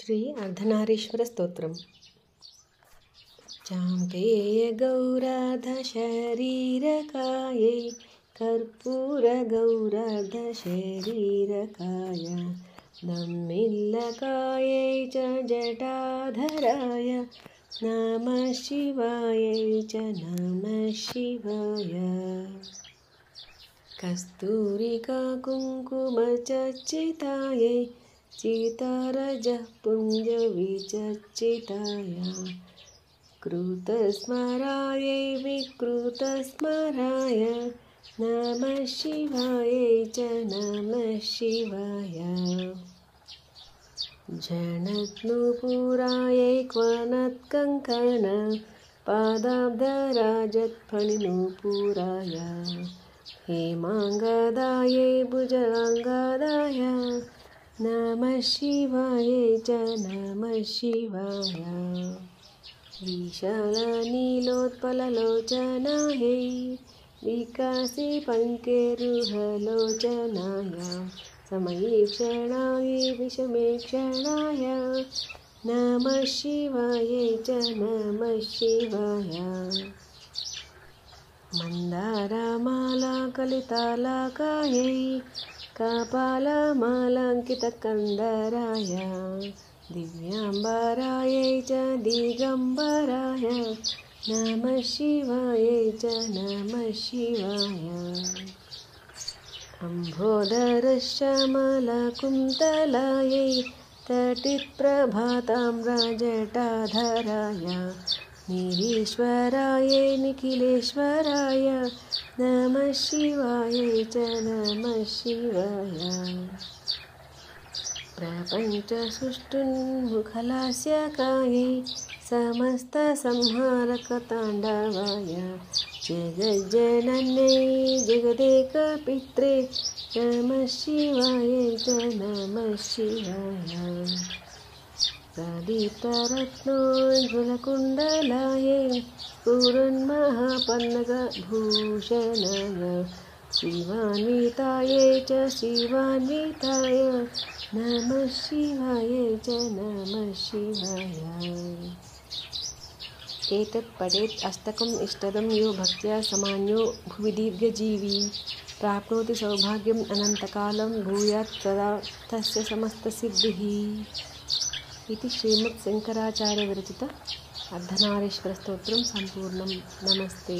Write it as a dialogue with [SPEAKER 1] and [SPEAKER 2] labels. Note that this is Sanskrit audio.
[SPEAKER 1] श्री अर्धनारीश्वर स्तोत्रम्। चाम्पेय गौराध शरीरकायै कर्पूर गौराध शरीरकाय नम्मिल्लकायै च जटाधराय नमः शिवायै च नमः शिवाय। कस्तूरिका कुङ्कुमचर्चितायै चितारजः पुञ्जविचर्चिताय कृतस्मरायै विकृतस्मराय नमः शिवायै च नमः शिवाय। झणत्नुपुरायै क्वनत्कङ्कण पादाब्धराजत्फणिनुपुराय हेमाङ्गदायै भुजङ्गदाय नमः शिवायै च नमः शिवाय। विशालनीलोत्पललोचनायै विकासिपङ्केरुहलोचनाय समयीक्षणायै विषमेक्षणाय नमः शिवायै च नमः शिवाय। मन्दारमालाकलितालकायै कपालमालाङ्कितकन्दराय दिव्याम्बरायै च दिगम्बराय नमः शिवायै च नमः शिवाय। अम्भोदरश्यामलकुन्तलायै तटिप्रभाताम्रजटाधराय निरीश्वरायै निखिलेश्वराय नमः शिवायै च नमः शिवाय। प्रपञ्चसुष्टुन्मुखलास्यकायै समस्तसंहारकताण्डवाय जगज्जनन्यै जगदेकपित्रे नमः शिवायै च नमः शिवाय। प्रदीप्तरत्नोज्ज्वलकुण्डलायै पूरन्महापन्नगभूषणाय शिवान्वितायै च शिवान्विताय नमः शिवायै च नमः शिवाय। एतत् पठेत् अष्टकम् इष्टदं यो भक्त्या समान्यो भुवि दीर्घजीवी प्राप्नोति सौभाग्यम् अनन्तकालं भूयात् सदा तस्य समस्तसिद्धिः इति श्रीमद्शङ्कराचार्यविरचित अर्धनारीश्वरस्तोत्रं सम्पूर्णं। नमस्ते।